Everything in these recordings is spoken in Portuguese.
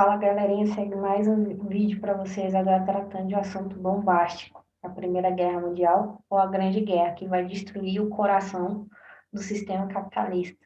Fala galerinha, segue mais um vídeo para vocês agora tratando de um assunto bombástico, a Primeira Guerra Mundial ou a Grande Guerra, que vai destruir o coração do sistema capitalista,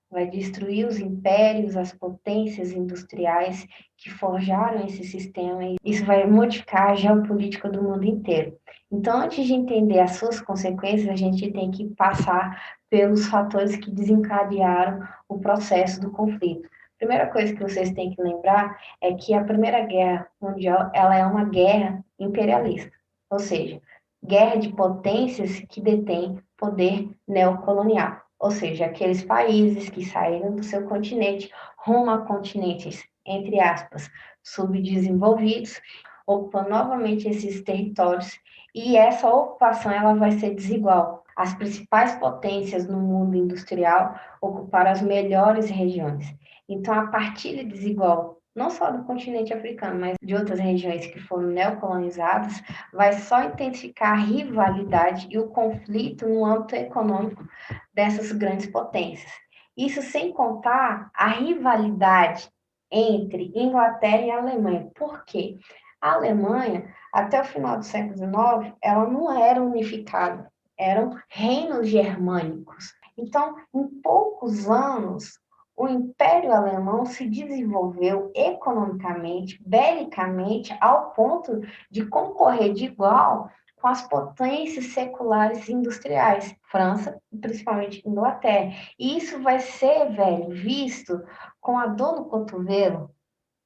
vai destruir os impérios, as potências industriais que forjaram esse sistema e isso vai modificar a geopolítica do mundo inteiro. Então, antes de entender as suas consequências, a gente tem que passar pelos fatores que desencadearam o processo do conflito. Primeira coisa que vocês têm que lembrar é que a Primeira Guerra Mundial ela é uma guerra imperialista, ou seja, guerra de potências que detêm poder neocolonial, ou seja, aqueles países que saíram do seu continente rumo a continentes, entre aspas, subdesenvolvidos, ocupam novamente esses territórios e essa ocupação ela vai ser desigual. As principais potências no mundo industrial ocuparam as melhores regiões. Então, a partilha desigual, não só do continente africano, mas de outras regiões que foram neocolonizadas, vai só intensificar a rivalidade e o conflito no âmbito econômico dessas grandes potências. Isso sem contar a rivalidade entre Inglaterra e Alemanha. Por quê? A Alemanha, até o final do século XIX, ela não era unificada, eram reinos germânicos. Então, em poucos anos, o Império Alemão se desenvolveu economicamente, belicamente, ao ponto de concorrer de igual com as potências seculares industriais, França e principalmente Inglaterra. E isso vai ser, velho, visto com a dor no cotovelo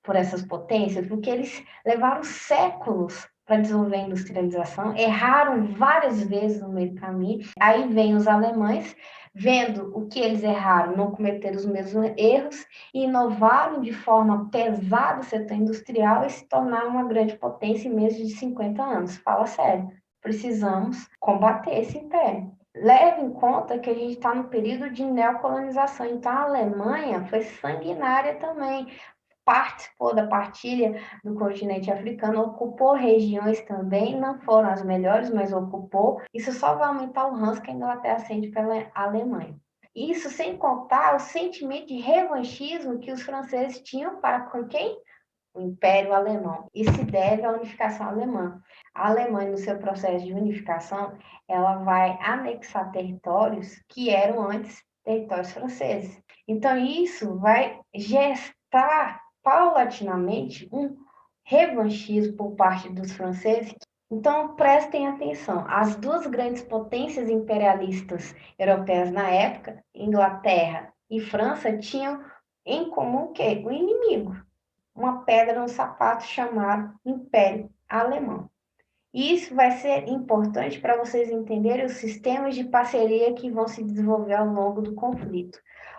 por essas potências, porque eles levaram séculos para desenvolver a industrialização, erraram várias vezes no meio do caminho. Aí vem os alemães, vendo o que eles erraram, não cometeram os mesmos erros, e inovaram de forma pesada o setor industrial e se tornaram uma grande potência em menos de 50 anos. Fala sério, precisamos combater esse império. Leve em conta que a gente está no período de neocolonização, então a Alemanha foi sanguinária também, participou da partilha do continente africano, ocupou regiões também, não foram as melhores, mas ocupou. Isso só vai aumentar o ranço que a Inglaterra sente pela Alemanha. Isso sem contar o sentimento de revanchismo que os franceses tinham para com quem? O Império Alemão. E se deve à unificação alemã. A Alemanha, no seu processo de unificação, ela vai anexar territórios que eram antes territórios franceses. Então, isso vai gestar paulatinamente um revanchismo por parte dos franceses. Então, prestem atenção: as duas grandes potências imperialistas europeias na época, Inglaterra e França, tinham em comum o quê? O inimigo, uma pedra no sapato chamado Império Alemão. E isso vai ser importante para vocês entenderem os sistemas de parceria que vão se desenvolver ao longo do conflito.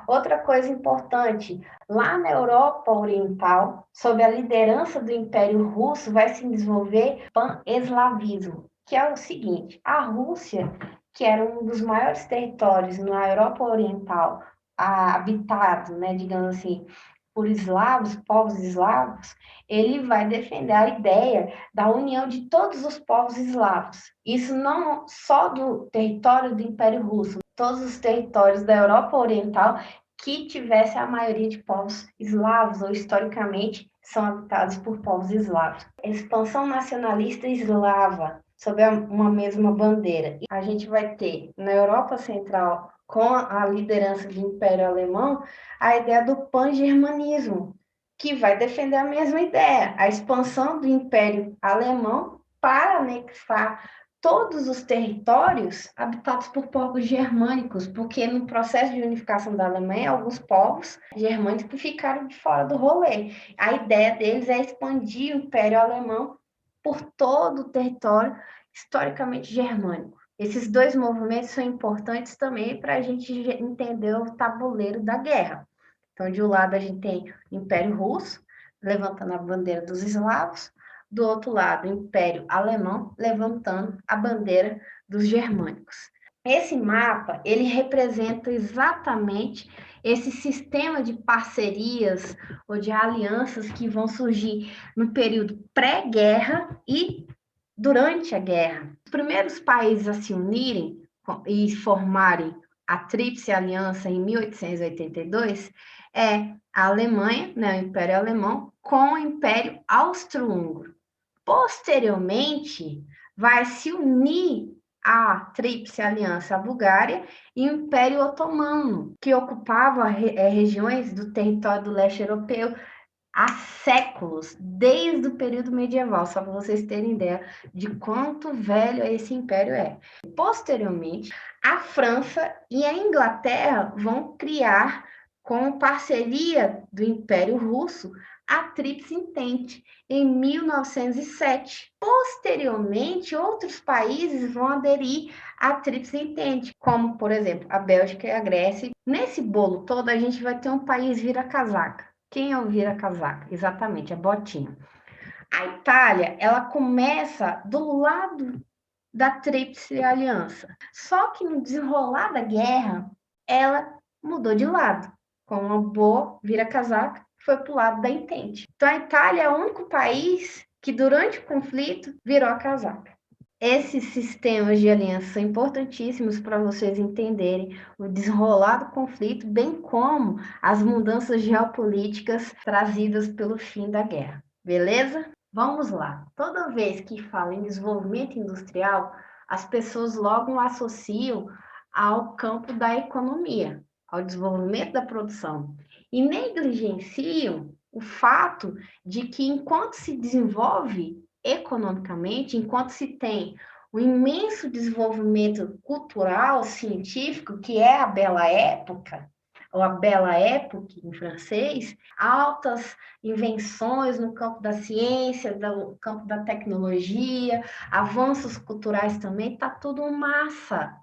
Outra coisa importante, lá na Europa Oriental, sob a liderança do Império Russo, vai se desenvolver pan-eslavismo, que é o seguinte: a Rússia, que era um dos maiores territórios na Europa Oriental, habitado, né, digamos assim, por eslavos, povos eslavos, ele vai defender a ideia da união de todos os povos eslavos. Isso não só do território do Império Russo, todos os territórios da Europa Oriental que tivesse a maioria de povos eslavos, ou historicamente são habitados por povos eslavos. Expansão nacionalista eslava, sob uma mesma bandeira. A gente vai ter na Europa Central, com a liderança do Império Alemão, a ideia do pan-germanismo, que vai defender a mesma ideia, a expansão do Império Alemão para anexar todos os territórios habitados por povos germânicos, porque no processo de unificação da Alemanha, alguns povos germânicos ficaram de fora do rolê. A ideia deles é expandir o Império Alemão por todo o território historicamente germânico. Esses dois movimentos são importantes também para a gente entender o tabuleiro da guerra. Então, de um lado, a gente tem o Império Russo, levantando a bandeira dos eslavos, do outro lado, o Império Alemão, levantando a bandeira dos germânicos. Esse mapa, ele representa exatamente esse sistema de parcerias ou de alianças que vão surgir no período pré-guerra e durante a guerra. Os primeiros países a se unirem e formarem a Tríplice Aliança em 1882 é a Alemanha, né, o Império Alemão, com o Império Austro-Húngaro. Posteriormente, vai se unir à Tríplice Aliança a Bulgária e o Império Otomano, que ocupava regiões do território do leste europeu há séculos, desde o período medieval, só para vocês terem ideia de quanto velho esse império é. Posteriormente, a França e a Inglaterra vão criar, com parceria do Império Russo, a Tríplice Entente, em 1907. Posteriormente, outros países vão aderir à Tríplice Entente, como, por exemplo, a Bélgica e a Grécia. Nesse bolo todo, a gente vai ter um país vira-casaca. Quem é o vira-casaca? Exatamente, a botinha. A Itália, ela começa do lado da Tríplice Aliança. Só que no desenrolar da guerra, ela mudou de lado. Com uma boa vira-casaca, foi para o lado da Entente. Então, a Itália é o único país que, durante o conflito, virou a casaca. Esses sistemas de aliança são importantíssimos para vocês entenderem o desenrolar do conflito, bem como as mudanças geopolíticas trazidas pelo fim da guerra. Beleza? Vamos lá. Toda vez que falo em desenvolvimento industrial, as pessoas logo associam ao campo da economia, ao desenvolvimento da produção, e negligenciam o fato de que, enquanto se desenvolve economicamente, enquanto se tem o imenso desenvolvimento cultural, científico, que é a Bela Época, ou a Belle Époque em francês, altas invenções no campo da ciência, no campo da tecnologia, avanços culturais também, está tudo massa.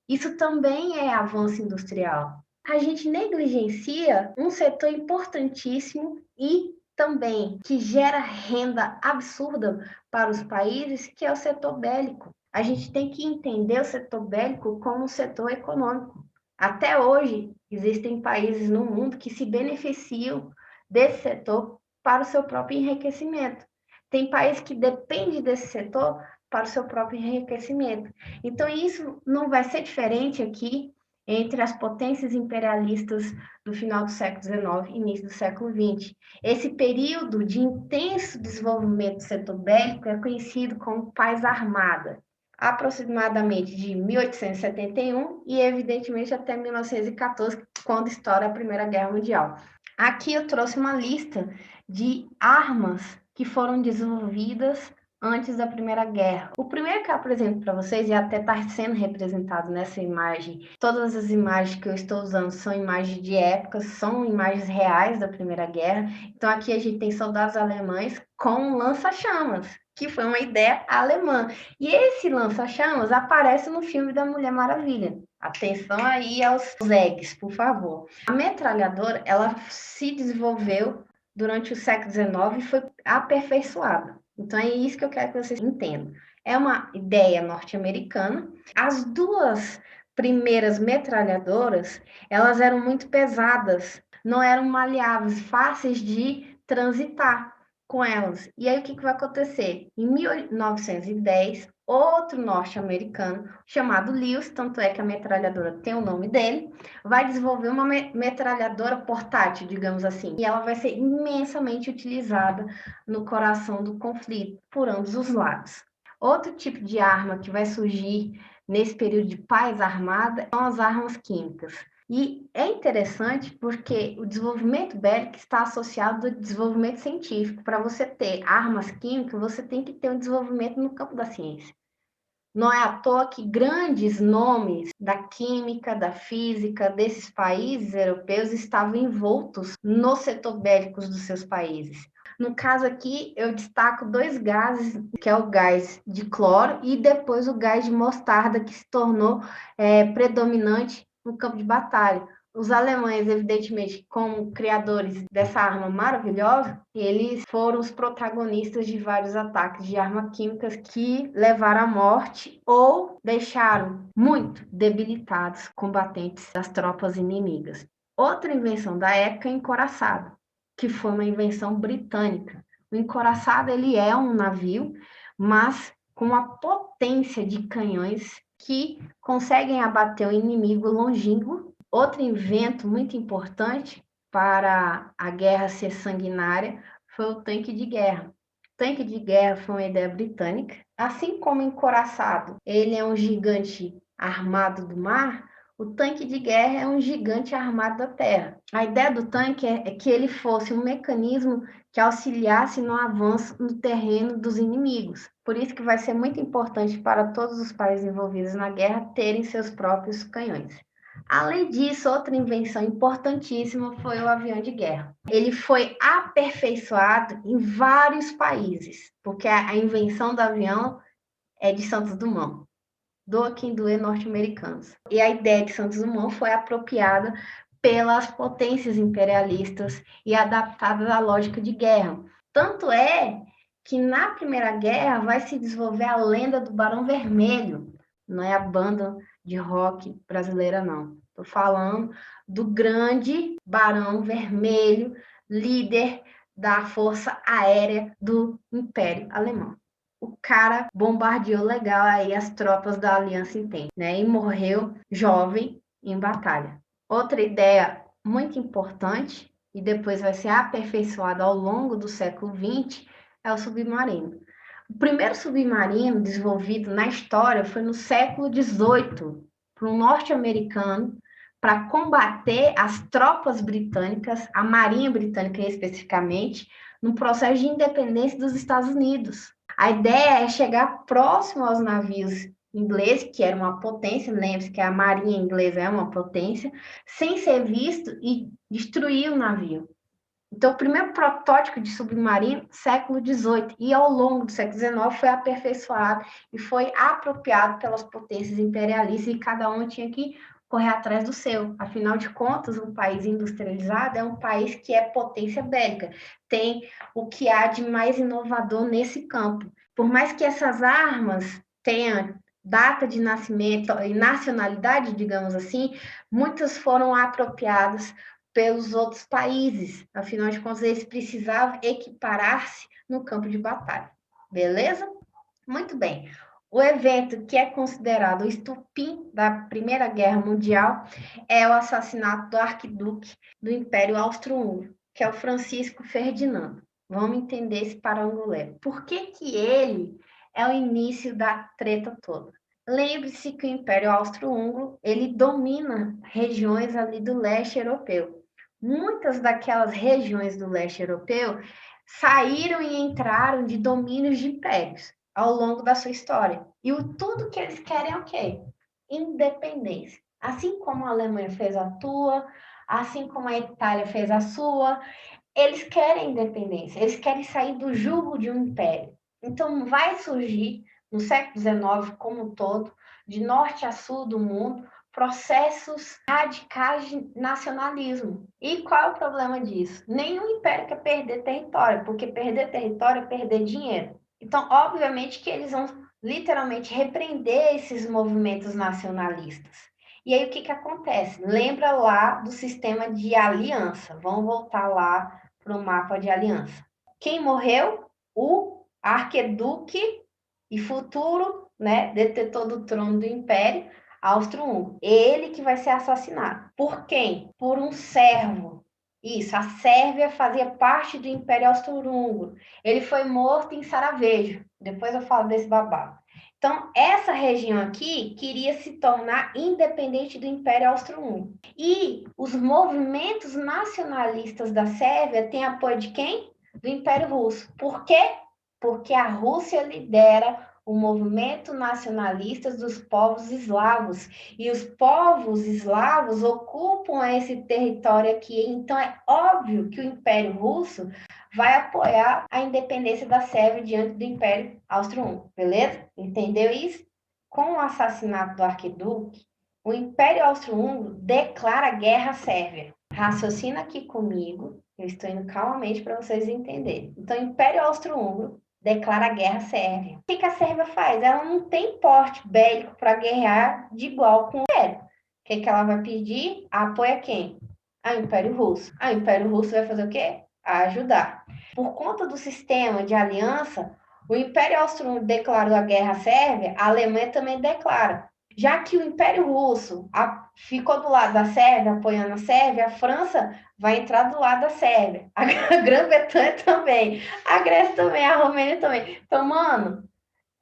Isso também é avanço industrial. A gente negligencia um setor importantíssimo e também que gera renda absurda para os países, que é o setor bélico. A gente tem que entender o setor bélico como um setor econômico. Até hoje, existem países no mundo que se beneficiam desse setor para o seu próprio enriquecimento. Tem países que dependem desse setor para o seu próprio enriquecimento. Então, isso não vai ser diferente aqui entre as potências imperialistas do final do século XIX e início do século XX. Esse período de intenso desenvolvimento do setor bélico é conhecido como Paz Armada, aproximadamente de 1871 e, evidentemente, até 1914, quando estoura a Primeira Guerra Mundial. Aqui eu trouxe uma lista de armas que foram desenvolvidas antes da Primeira Guerra. O primeiro que eu apresento para vocês, e até está sendo representado nessa imagem, todas as imagens que eu estou usando são imagens de época, são imagens reais da Primeira Guerra. Então aqui a gente tem soldados alemães com lança-chamas, que foi uma ideia alemã. E esse lança-chamas aparece no filme da Mulher Maravilha. Atenção aí aos eggs, por favor. A metralhadora, ela se desenvolveu durante o século XIX e foi aperfeiçoada. Então, é isso que eu quero que vocês entendam. É uma ideia norte-americana. As duas primeiras metralhadoras, elas eram muito pesadas, não eram maleáveis, fáceis de transitar com elas. E aí, o que vai acontecer? Em 1910, outro norte-americano, chamado Lewis, tanto é que a metralhadora tem o nome dele, vai desenvolver uma metralhadora portátil, digamos assim, e ela vai ser imensamente utilizada no coração do conflito, por ambos os lados. Outro tipo de arma que vai surgir nesse período de paz armada são as armas químicas. E é interessante porque o desenvolvimento bélico está associado ao desenvolvimento científico. Para você ter armas químicas, você tem que ter um desenvolvimento no campo da ciência. Não é à toa que grandes nomes da química, da física desses países europeus estavam envoltos no setor bélico dos seus países. No caso aqui, eu destaco dois gases, que é o gás de cloro e depois o gás de mostarda, que se tornou predominante no campo de batalha. Os alemães, evidentemente, como criadores dessa arma maravilhosa, eles foram os protagonistas de vários ataques de armas químicas que levaram à morte ou deixaram muito debilitados combatentes das tropas inimigas. Outra invenção da época é o encouraçado, que foi uma invenção britânica. O encouraçado ele é um navio, mas com uma potência de canhões que conseguem abater o inimigo longínquo. Outro evento muito importante para a guerra ser sanguinária foi o tanque de guerra. O tanque de guerra foi uma ideia britânica. Assim como o encouraçado, ele é um gigante armado do mar, o tanque de guerra é um gigante armado da terra. A ideia do tanque é que ele fosse um mecanismo que auxiliasse no avanço no terreno dos inimigos. Por isso que vai ser muito importante para todos os países envolvidos na guerra terem seus próprios canhões. Além disso, outra invenção importantíssima foi o avião de guerra. Ele foi aperfeiçoado em vários países, porque a invenção do avião é de Santos Dumont, doa quem doer norte-americanos. E a ideia de Santos Dumont foi apropriada pelas potências imperialistas e adaptada à lógica de guerra. Tanto é que na Primeira Guerra vai se desenvolver a lenda do Barão Vermelho. Não é a banda de rock brasileira, não. Estou falando do grande Barão Vermelho, líder da Força Aérea do Império Alemão. O cara bombardeou legal aí as tropas da Aliança Entente, né? E morreu jovem em batalha. Outra ideia muito importante, e depois vai ser aperfeiçoada ao longo do século XX, é o submarino. O primeiro submarino desenvolvido na história foi no século XVIII, por um norte-americano, para combater as tropas britânicas, a Marinha Britânica especificamente, no processo de independência dos Estados Unidos. A ideia é chegar próximo aos navios ingleses, que era uma potência, lembre-se que a marinha inglesa é uma potência, sem ser visto e destruir o navio. Então, o primeiro protótipo de submarino, século XVIII, e ao longo do século XIX foi aperfeiçoado e foi apropriado pelas potências imperialistas, e cada um tinha que correr atrás do seu. Afinal de contas, um país industrializado é um país que é potência bélica, tem o que há de mais inovador nesse campo. Por mais que essas armas tenham data de nascimento e nacionalidade, digamos assim, muitas foram apropriadas pelos outros países. Afinal de contas, eles precisavam equiparar-se no campo de batalha. Beleza? Muito bem. O evento que é considerado o estupim da Primeira Guerra Mundial é o assassinato do arquiduque do Império Austro-Húngaro, que é o Francisco Ferdinando. Vamos entender esse parangolé. Por que que ele é o início da treta toda? Lembre-se que o Império Austro-Húngaro, ele domina regiões ali do leste europeu. Muitas daquelas regiões do leste europeu saíram e entraram de domínios de impérios ao longo da sua história. E tudo que eles querem é o quê? Independência. Assim como a Alemanha fez a tua, assim como a Itália fez a sua, eles querem independência, eles querem sair do jugo de um império. Então vai surgir, no século XIX como um todo, de norte a sul do mundo, processos radicais de nacionalismo. E qual é o problema disso? Nenhum império quer perder território, porque perder território é perder dinheiro. Então, obviamente que eles vão literalmente repreender esses movimentos nacionalistas. E aí o que que acontece? Lembra lá do sistema de aliança. Vamos voltar lá para o mapa de aliança. Quem morreu? O arquiduque e futuro, né, detetor do trono do Império Austro-Húngaro. Ele que vai ser assassinado. Por quem? Por um servo. Isso, a Sérvia fazia parte do Império Austro-Húngaro. Ele foi morto em Sarajevo. Depois eu falo desse babado. Então, essa região aqui queria se tornar independente do Império Austro-Húngaro. E os movimentos nacionalistas da Sérvia têm apoio de quem? Do Império Russo. Por quê? Porque a Rússia lidera o movimento nacionalista dos povos eslavos. E os povos eslavos ocupam esse território aqui. Então, é óbvio que o Império Russo vai apoiar a independência da Sérvia diante do Império Austro-Húngaro. Beleza? Entendeu isso? Com o assassinato do arquiduque, o Império Austro-Húngaro declara guerra à Sérvia. Raciocina aqui comigo, eu estou indo calmamente para vocês entenderem. Então, o Império Austro-Húngaro declara guerra à Sérvia. O que a Sérvia faz? Ela não tem porte bélico para guerrear de igual com o Império. O que ela vai pedir? Apoio a quem? Ao Império Russo. O Império Russo vai fazer o quê? A ajudar. Por conta do sistema de aliança, o Império Austro-Húngaro declarou a guerra à Sérvia, a Alemanha também declara. Já que o Império Russo ficou do lado da Sérvia, apoiando a Sérvia, a França vai entrar do lado da Sérvia, a Grã-Bretanha também, a Grécia também, a Romênia também. Então, mano,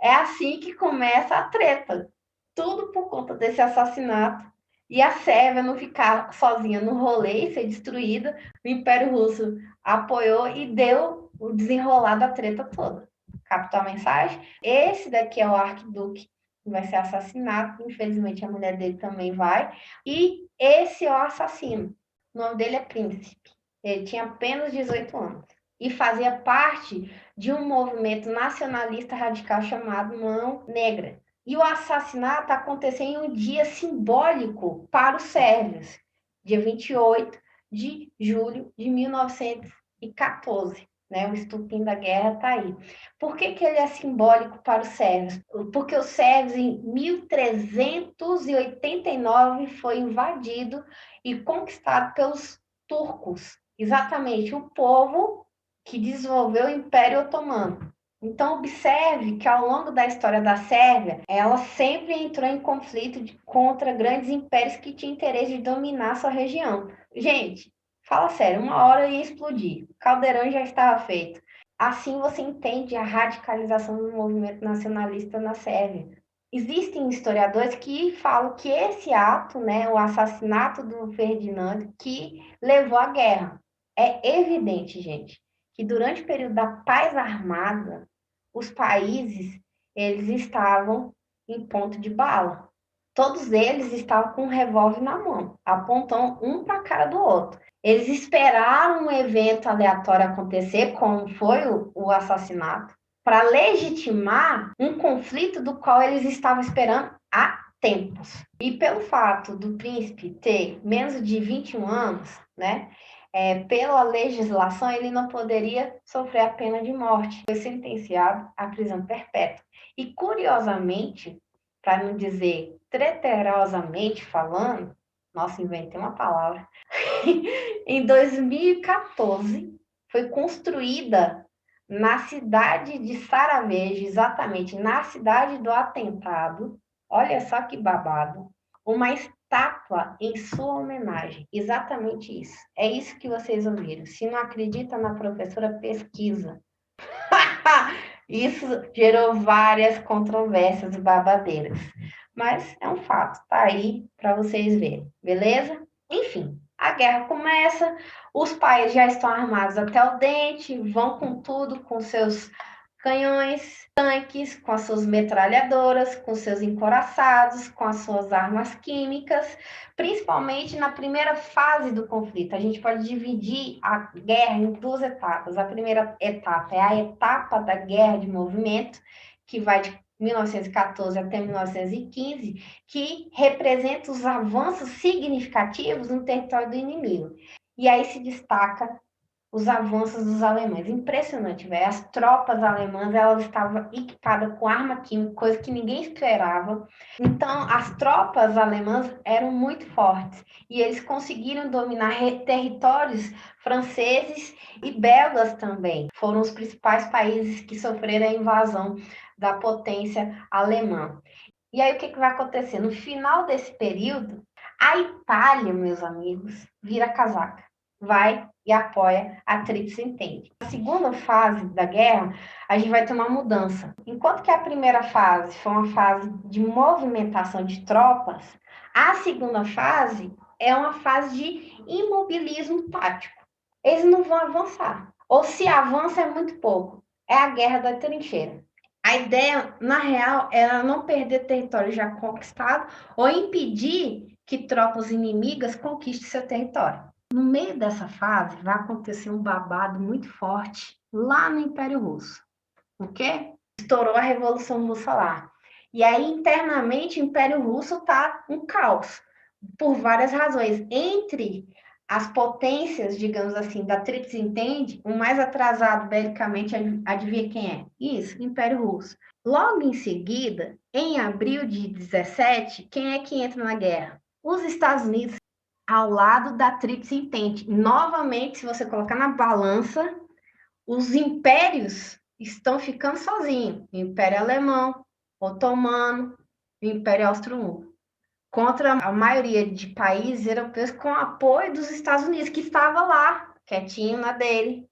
é assim que começa a treta. Tudo por conta desse assassinato. E a Sérvia não ficar sozinha no rolê e ser destruída, o Império Russo apoiou e deu o desenrolar da treta toda. Captou a mensagem? Esse daqui é o arquiduque que vai ser assassinado. Infelizmente, a mulher dele também vai. E esse é o assassino. O nome dele é Príncipe. Ele tinha apenas 18 anos. E fazia parte de um movimento nacionalista radical chamado Mão Negra. E o assassinato aconteceu em um dia simbólico para os sérvios, dia 28 de julho de 1914. Né? O estupim da guerra está aí. Por que, que ele é simbólico para os sérvios? Porque os sérvios, em 1389, foi invadido e conquistado pelos turcos. Exatamente, o povo que desenvolveu o Império Otomano. Então, observe que ao longo da história da Sérvia, ela sempre entrou em conflito contra grandes impérios que tinham interesse de dominar sua região. Gente, fala sério, uma hora ia explodir. O caldeirão já estava feito. Assim você entende a radicalização do movimento nacionalista na Sérvia. Existem historiadores que falam que esse ato, né, o assassinato do Ferdinando, que levou à guerra. É evidente, gente, que durante o período da paz armada, os países eles estavam em ponto de bala. Todos eles estavam com um revólver na mão, apontando um para a cara do outro. Eles esperaram um evento aleatório acontecer, como foi o assassinato, para legitimar um conflito do qual eles estavam esperando há tempos. E pelo fato do príncipe ter menos de 21 anos, né? Pela legislação, ele não poderia sofrer a pena de morte. Foi sentenciado à prisão perpétua. E, curiosamente, para não dizer treterosamente falando, nossa, inventei uma palavra, em 2014, foi construída na cidade de Sarajevo, exatamente na cidade do atentado, olha só que babado, uma estátua em sua homenagem. Exatamente isso. É isso que vocês ouviram. Se não acredita na professora, pesquisa. Isso gerou várias controvérsias e babadeiras. Mas é um fato, tá aí para vocês verem, beleza? Enfim, a guerra começa, os países já estão armados até o dente, vão com tudo, com seus canhões, tanques, com as suas metralhadoras, com seus encoraçados, com as suas armas químicas, principalmente na primeira fase do conflito. A gente pode dividir a guerra em duas etapas. A primeira etapa é a etapa da guerra de movimento, que vai de 1914 até 1915, que representa os avanços significativos no território do inimigo. E aí se destaca os avanços dos alemães. Impressionante, velho. As tropas alemãs, elas estavam equipadas com arma química, coisa que ninguém esperava. Então, as tropas alemãs eram muito fortes e eles conseguiram dominar territórios franceses e belgas também. Foram os principais países que sofreram a invasão da potência alemã. E aí, o que vai acontecer? No final desse período, a Itália, meus amigos, vira casaca. Vai e apoia a Tríplice Entente. Na segunda fase da guerra, a gente vai ter uma mudança. Enquanto que a primeira fase foi uma fase de movimentação de tropas, a segunda fase é uma fase de imobilismo tático. Eles não vão avançar. Ou se avança é muito pouco. É a guerra da trincheira. A ideia, na real, era não perder território já conquistado ou impedir que tropas inimigas conquistem seu território. No meio dessa fase, vai acontecer um babado muito forte lá no Império Russo. O quê? Estourou a Revolução Russa lá. E aí, internamente, o Império Russo está um caos, por várias razões. Entre as potências, digamos assim, da Tríplice Entente, o mais atrasado belicamente, adivinha quem é? Isso, o Império Russo. Logo em seguida, em abril de 17, quem é que entra na guerra? Os Estados Unidos, ao lado da Tríplice Entente. Novamente, se você colocar na balança, os impérios estão ficando sozinhos. Império Alemão, Otomano, o Império Austro-Húngaro, contra a maioria de países europeus com apoio dos Estados Unidos, que estava lá, quietinho na dele,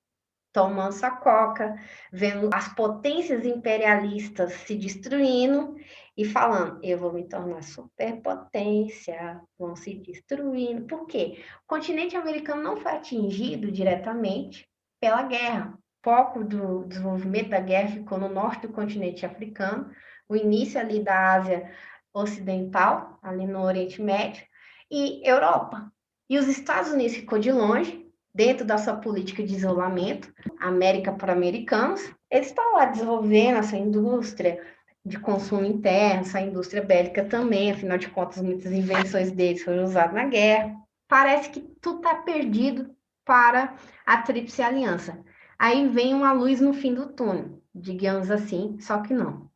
tomando sua coca, vendo as potências imperialistas se destruindo e falando, eu vou me tornar superpotência, vão se destruindo. Por quê? O continente americano não foi atingido diretamente pela guerra. O foco do desenvolvimento da guerra ficou no norte do continente africano, o início ali da Ásia Ocidental, ali no Oriente Médio, e Europa. E os Estados Unidos ficou de longe, dentro da sua política de isolamento, América para americanos, eles estão lá desenvolvendo essa indústria de consumo interno, essa indústria bélica também, afinal de contas, muitas invenções deles foram usadas na guerra. Parece que tudo está perdido para a Tríplice Aliança. Aí vem uma luz no fim do túnel, digamos assim, só que não.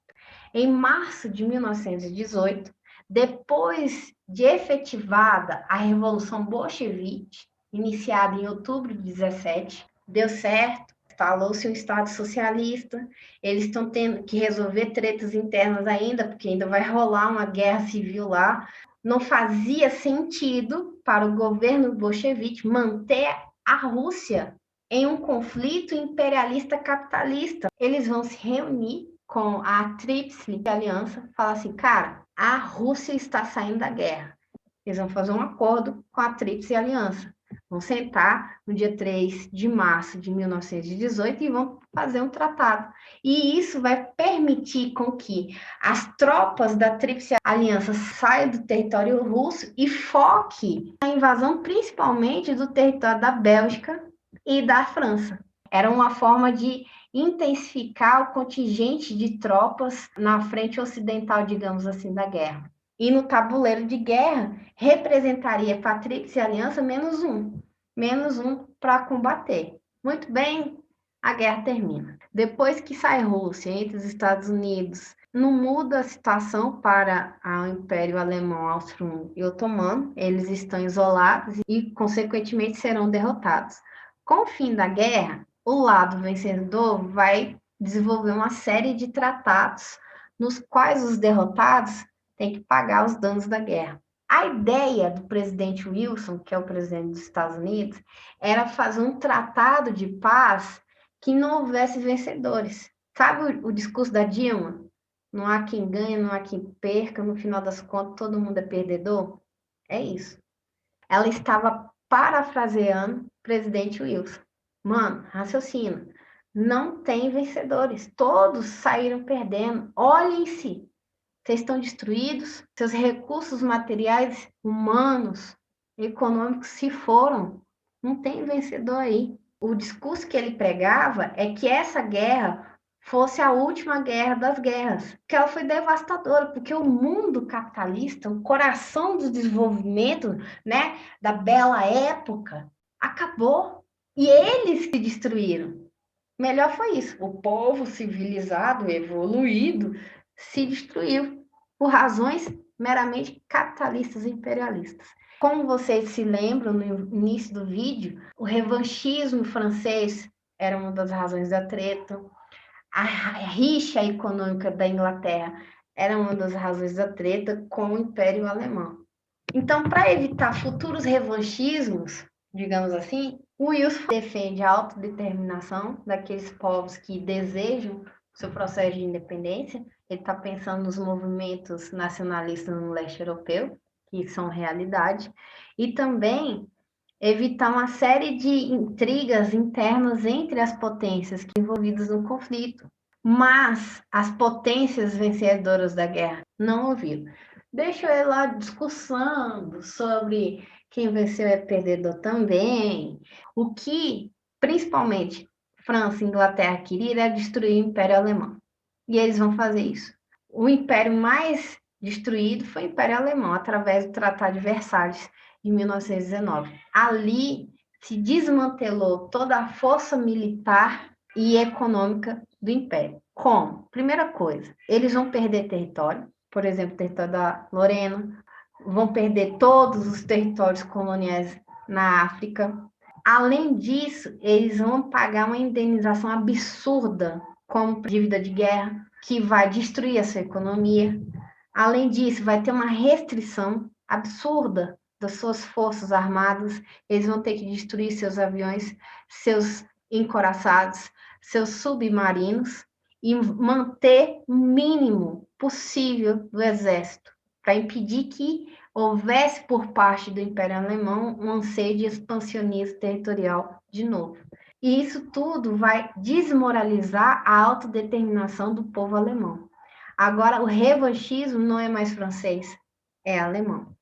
Em março de 1918, depois de efetivada a Revolução Bolchevique, iniciada em outubro de 17, deu certo, instalou-se um Estado socialista, eles estão tendo que resolver tretas internas ainda, porque ainda vai rolar uma guerra civil lá. Não fazia sentido para o governo bolchevique manter a Rússia em um conflito imperialista capitalista. Eles vão se reunir com a Tríplice Aliança, falar assim, cara, a Rússia está saindo da guerra. Eles vão fazer um acordo com a Tríplice Aliança. Vão sentar no dia 3 de março de 1918 e vão fazer um tratado. E isso vai permitir com que as tropas da Tríplice Aliança saiam do território russo e foque na invasão principalmente do território da Bélgica e da França. Era uma forma de intensificar o contingente de tropas na frente ocidental, digamos assim, da guerra. E no tabuleiro de guerra, representaria para a Tríplice Aliança menos um para combater. Muito bem, a guerra termina. Depois que sai Rússia entre os Estados Unidos, não muda a situação para o Império Alemão, Austro-Húngaro e Otomano, eles estão isolados e, consequentemente, serão derrotados. Com o fim da guerra, o lado vencedor vai desenvolver uma série de tratados nos quais os derrotados têm que pagar os danos da guerra. A ideia do presidente Wilson, que é o presidente dos Estados Unidos, era fazer um tratado de paz que não houvesse vencedores. Sabe o discurso da Dilma? Não há quem ganhe, não há quem perca, no final das contas todo mundo é perdedor? É isso. Ela estava parafraseando o presidente Wilson. Mano, raciocina. Não tem vencedores. Todos saíram perdendo. Olhem-se. Vocês estão destruídos. Seus recursos materiais, humanos, econômicos se foram. Não tem vencedor aí. O discurso que ele pregava é que essa guerra fosse a última guerra das guerras, que ela foi devastadora, porque o mundo capitalista, o coração do desenvolvimento, né, da bela época, acabou. E eles se destruíram. Melhor foi isso. O povo civilizado, evoluído, se destruiu por razões meramente capitalistas e imperialistas. Como vocês se lembram no início do vídeo, o revanchismo francês era uma das razões da treta. A rixa econômica da Inglaterra era uma das razões da treta com o Império Alemão. Então, para evitar futuros revanchismos, digamos assim, o Wilson defende a autodeterminação daqueles povos que desejam o seu processo de independência. Ele está pensando nos movimentos nacionalistas no leste europeu, que são realidade, e também evitar uma série de intrigas internas entre as potências envolvidas no conflito. Mas as potências vencedoras da guerra não ouviram. Deixa eu ir lá discussando sobre quem venceu é perdedor também. O que, principalmente, França e Inglaterra queriam era destruir o Império Alemão. E eles vão fazer isso. O império mais destruído foi o Império Alemão, através do Tratado de Versalhes, de 1919. Ali se desmantelou toda a força militar e econômica do Império. Como? Primeira coisa, eles vão perder território, por exemplo, o território da Lorena, vão perder todos os territórios coloniais na África. Além disso, eles vão pagar uma indenização absurda como dívida de guerra, que vai destruir a sua economia. Além disso, vai ter uma restrição absurda das suas forças armadas, eles vão ter que destruir seus aviões, seus encoraçados, seus submarinos e manter o mínimo possível do exército, para impedir que houvesse por parte do Império Alemão um anseio de expansionismo territorial de novo. E isso tudo vai desmoralizar a autodeterminação do povo alemão. Agora, o revanchismo não é mais francês, é alemão.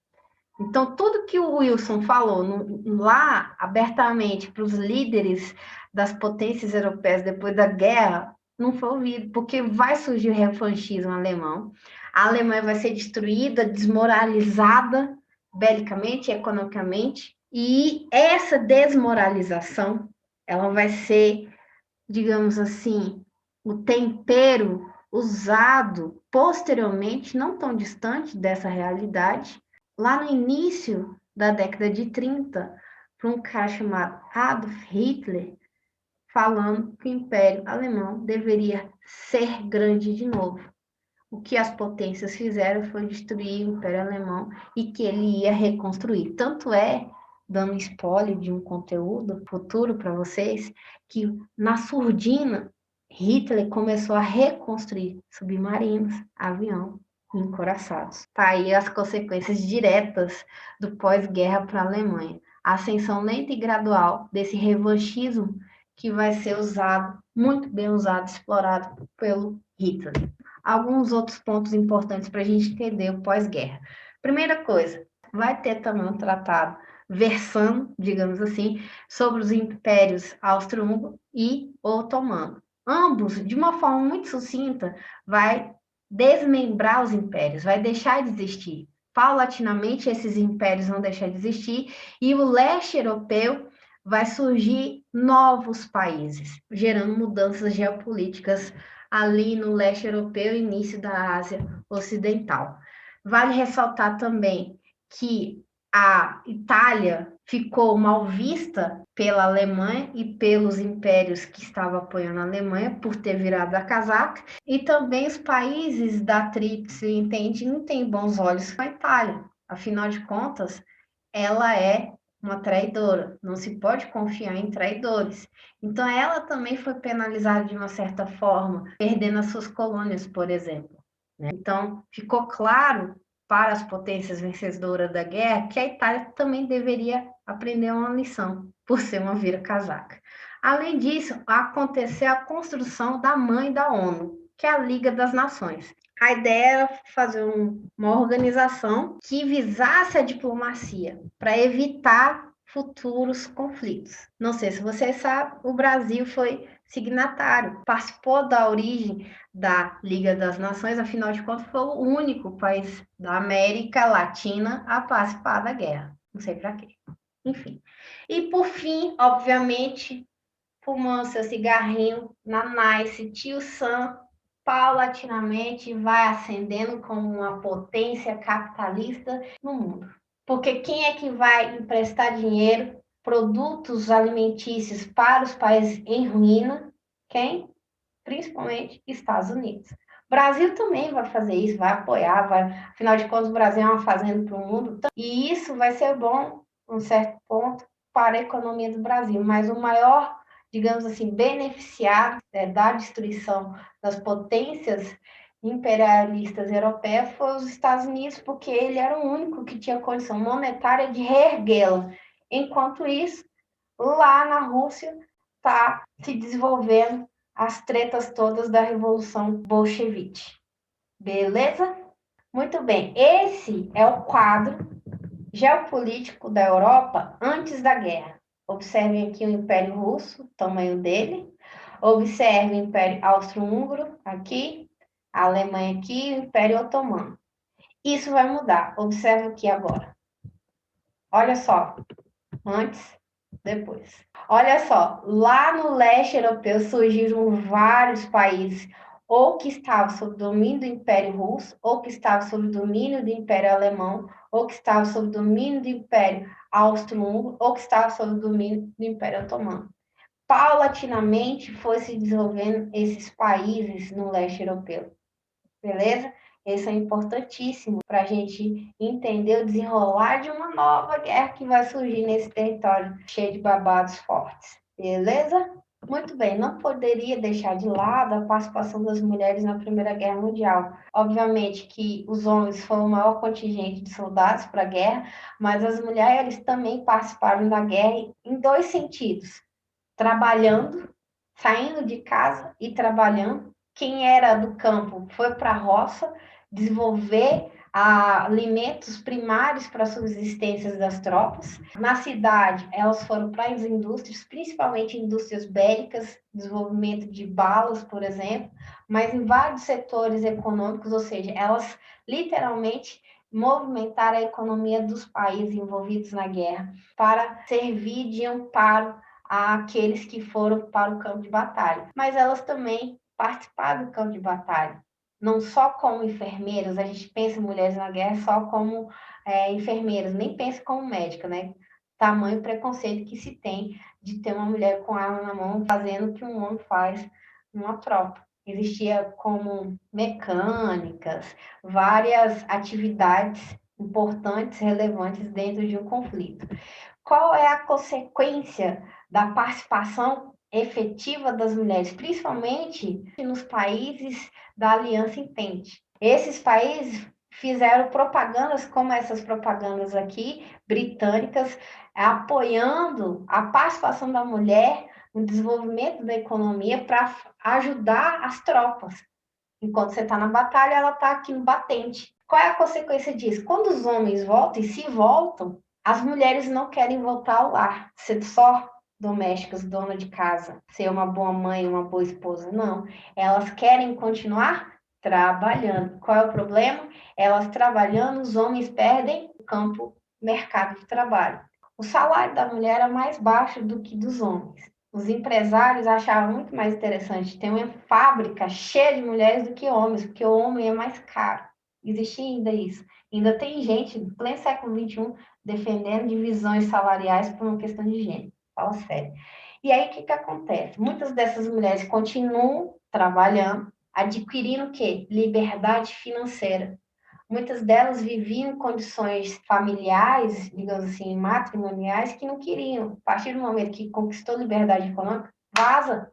Então, tudo que o Wilson falou lá abertamente para os líderes das potências europeias depois da guerra, não foi ouvido, porque vai surgir o revanchismo alemão. A Alemanha vai ser destruída, desmoralizada, belicamente, economicamente, e essa desmoralização, ela vai ser, digamos assim, o tempero usado posteriormente, não tão distante dessa realidade, lá no início da década de 30, por um cara chamado Adolf Hitler, falando que o Império Alemão deveria ser grande de novo. O que as potências fizeram foi destruir o Império Alemão e que ele ia reconstruir. Tanto é, dando spoiler de um conteúdo futuro para vocês, que na surdina, Hitler começou a reconstruir submarinos, avião e encoraçados. Tá aí as consequências diretas do pós-guerra para a Alemanha. A ascensão lenta e gradual desse revanchismo que vai ser usado, muito bem usado, explorado pelo Hitler. Alguns outros pontos importantes para a gente entender o pós-guerra. Primeira coisa, vai ter também um tratado versando, digamos assim, sobre os impérios austro-húngaro e otomano. Ambos, de uma forma muito sucinta, vai desmembrar os impérios, vai deixar de existir. Paulatinamente, esses impérios vão deixar de existir e o leste europeu vai surgir novos países, gerando mudanças geopolíticas ali no leste europeu e início da Ásia Ocidental. Vale ressaltar também que a Itália ficou mal vista pela Alemanha e pelos impérios que estavam apoiando a Alemanha por ter virado a casaca, e também os países da Tríplice Entente não têm bons olhos com a Itália. Afinal de contas, ela é uma traidora, não se pode confiar em traidores. Então, ela também foi penalizada de uma certa forma, perdendo as suas colônias, por exemplo. Né? Então, ficou claro para as potências vencedoras da guerra que a Itália também deveria aprender uma lição, por ser uma vira-casaca. Além disso, aconteceu a construção da mãe da ONU, que é a Liga das Nações. A ideia era fazer uma organização que visasse a diplomacia para evitar futuros conflitos. Não sei se vocês sabem, o Brasil foi signatário, participou da origem da Liga das Nações, afinal de contas foi o único país da América Latina a participar da guerra. Não sei para quê. Enfim. E por fim, obviamente, fumando seu cigarrinho na Nice, tio Sam paulatinamente vai ascendendo como uma potência capitalista no mundo. Porque quem é que vai emprestar dinheiro, produtos alimentícios para os países em ruína? Quem? Principalmente Estados Unidos. O Brasil também vai fazer isso, vai apoiar, vai, afinal de contas, o Brasil é uma fazenda para o mundo, e isso vai ser bom, um certo ponto, para a economia do Brasil, mas o maior, digamos assim, beneficiado da destruição das potências imperialistas europeias foi os Estados Unidos, porque ele era o único que tinha condição monetária de reerguê-la. Enquanto isso, lá na Rússia está se desenvolvendo as tretas todas da Revolução Bolchevique. Beleza? Muito bem. Esse é o quadro geopolítico da Europa antes da guerra. Observem aqui o Império Russo, o tamanho dele. Observe o Império Austro-Húngaro aqui, a Alemanha aqui e o Império Otomano. Isso vai mudar. Observe aqui agora. Olha só, antes, depois. Olha só, lá no leste europeu surgiram vários países, ou que estavam sob domínio do Império Russo, ou que estavam sob domínio do Império Alemão, ou que estavam sob domínio do Império Austro-Húngaro, ou que estavam sob domínio do Império Otomano. Paulatinamente foi se desenvolvendo esses países no leste europeu, beleza? Esse é importantíssimo para a gente entender o desenrolar de uma nova guerra que vai surgir nesse território cheio de babados fortes. Beleza? Muito bem, não poderia deixar de lado a participação das mulheres na Primeira Guerra Mundial. Obviamente que os homens foram o maior contingente de soldados para a guerra, mas as mulheres também participaram da guerra em dois sentidos: trabalhando, saindo de casa e trabalhando. Quem era do campo foi para a roça desenvolver alimentos primários para a subsistência das tropas. Na cidade, elas foram para as indústrias, principalmente indústrias bélicas, desenvolvimento de balas, por exemplo, mas em vários setores econômicos, ou seja, elas literalmente movimentaram a economia dos países envolvidos na guerra para servir de amparo àqueles que foram para o campo de batalha. Mas elas também participaram do campo de batalha, não só como enfermeiras. A gente pensa em mulheres na guerra só como enfermeiras, nem pensa como médica, né? Tamanho preconceito que se tem de ter uma mulher com arma na mão fazendo o que um homem faz numa tropa. Existia como mecânicas, várias atividades importantes, relevantes dentro de um conflito. Qual é a consequência da participação efetiva das mulheres, principalmente nos países da Aliança Entente? Esses países fizeram propagandas como essas propagandas aqui, britânicas, apoiando a participação da mulher no desenvolvimento da economia para ajudar as tropas. Enquanto você está na batalha, ela está aqui no batente. Qual é a consequência disso? Quando os homens voltam, e se voltam, as mulheres não querem voltar ao lar, ser só domésticas, dona de casa, ser uma boa mãe, uma boa esposa. Não. Elas querem continuar trabalhando. Qual é o problema? Elas trabalhando, os homens perdem o campo, mercado de trabalho. O salário da mulher é mais baixo do que dos homens. Os empresários achavam muito mais interessante ter uma fábrica cheia de mulheres do que homens, porque o homem é mais caro. Existe ainda isso. Ainda tem gente, no pleno século XXI, defendendo divisões salariais por uma questão de gênero. Fala sério. E aí, o que acontece? Muitas dessas mulheres continuam trabalhando, adquirindo o quê? Liberdade financeira. Muitas delas viviam em condições familiares, digamos assim, matrimoniais, que não queriam. A partir do momento que conquistou liberdade econômica, vaza,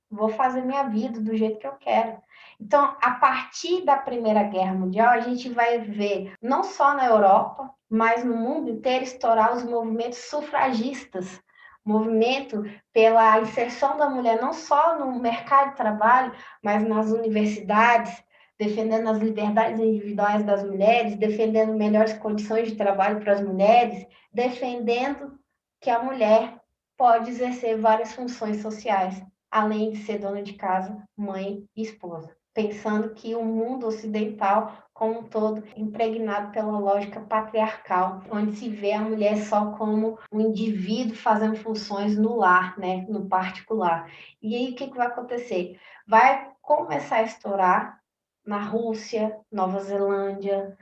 vou fazer minha vida do jeito que eu quero. Então, a partir da Primeira Guerra Mundial, a gente vai ver, não só na Europa, mas no mundo inteiro, estourar os movimentos sufragistas, movimento pela inserção da mulher não só no mercado de trabalho, mas nas universidades, defendendo as liberdades individuais das mulheres, defendendo melhores condições de trabalho para as mulheres, defendendo que a mulher pode exercer várias funções sociais, além de ser dona de casa, mãe e esposa. Pensando que o mundo ocidental, como um todo, é impregnado pela lógica patriarcal, onde se vê a mulher só como um indivíduo fazendo funções no lar, né, no particular. E aí, o que vai acontecer? Vai começar a estourar na Rússia, Nova Zelândia,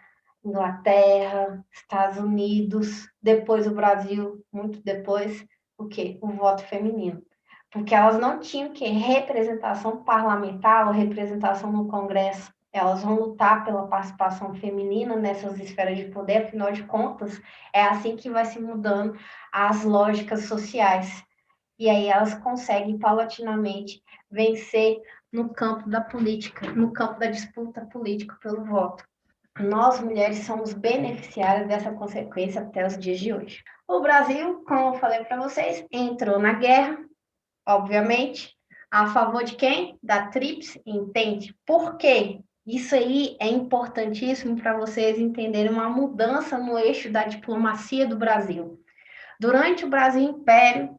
Inglaterra, Estados Unidos, depois o Brasil, muito depois, o quê? O voto feminino. Porque elas não tinham que representação parlamentar ou representação no Congresso. Elas vão lutar pela participação feminina nessas esferas de poder, afinal de contas, é assim que vai se mudando as lógicas sociais. E aí elas conseguem paulatinamente vencer no campo da política, no campo da disputa política pelo voto. Nós, mulheres, somos beneficiárias dessa consequência até os dias de hoje. O Brasil, como eu falei para vocês, entrou na guerra, obviamente, a favor de quem? Da Tríplice Entente. Por quê? Isso aí é importantíssimo para vocês entenderem uma mudança no eixo da diplomacia do Brasil. Durante o Brasil Império,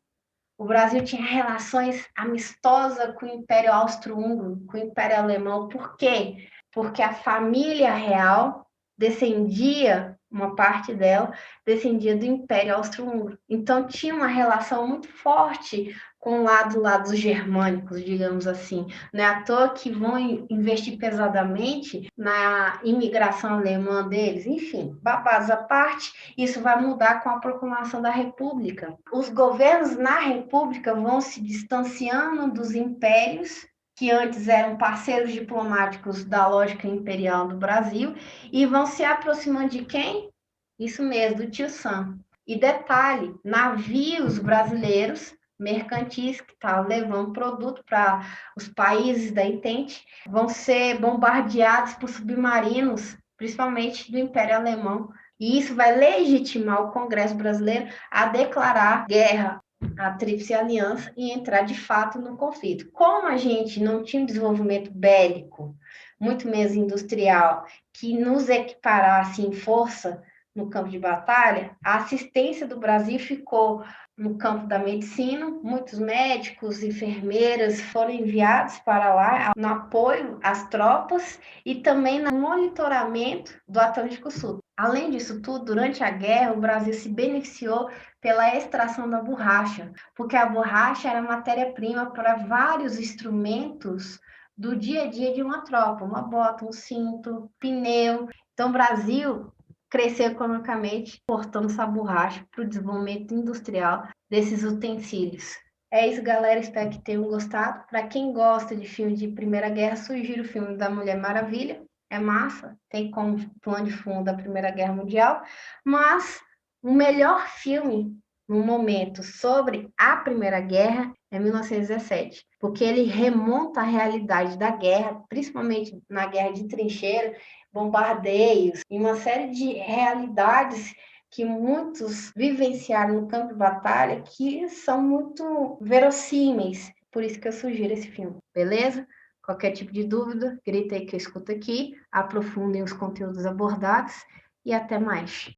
o Brasil tinha relações amistosas com o Império Austro-Húngaro, com o Império Alemão. Por quê? Porque a família real descendia, uma parte dela, descendia do Império Austro-Húngaro. Então, tinha uma relação muito forte com o lado lá dos germânicos, digamos assim. Não é à toa que vão investir pesadamente na imigração alemã deles. Enfim, babados à parte, isso vai mudar com a proclamação da República. Os governos na República vão se distanciando dos impérios que antes eram parceiros diplomáticos da lógica imperial do Brasil, e vão se aproximando de quem? Isso mesmo, do Tio Sam. E detalhe, navios brasileiros, mercantis, que estavam levando produto para os países da Entente, vão ser bombardeados por submarinos, principalmente do Império Alemão. E isso vai legitimar o Congresso brasileiro a declarar guerra à Tríplice Aliança e entrar de fato no conflito. Como a gente não tinha um desenvolvimento bélico, muito menos industrial, que nos equiparasse em força no campo de batalha, a assistência do Brasil ficou no campo da medicina, muitos médicos, enfermeiras foram enviados para lá no apoio às tropas e também no monitoramento do Atlântico Sul. Além disso tudo, durante a guerra, o Brasil se beneficiou pela extração da borracha, porque a borracha era matéria-prima para vários instrumentos do dia a dia de uma tropa, uma bota, um cinto, pneu. Então, o Brasil crescer economicamente, exportando essa borracha para o desenvolvimento industrial desses utensílios. É isso, galera. Espero que tenham gostado. Para quem gosta de filme de Primeira Guerra, sugiro o filme da Mulher Maravilha. É massa, tem como plano de fundo a Primeira Guerra Mundial, mas o melhor filme no momento sobre a Primeira Guerra é 1917, porque ele remonta a realidade da guerra, principalmente na guerra de trincheira, bombardeios e uma série de realidades que muitos vivenciaram no campo de batalha que são muito verossímeis. Por isso que eu sugiro esse filme, beleza? Qualquer tipo de dúvida, grita aí que eu escuto aqui, aprofundem os conteúdos abordados e até mais.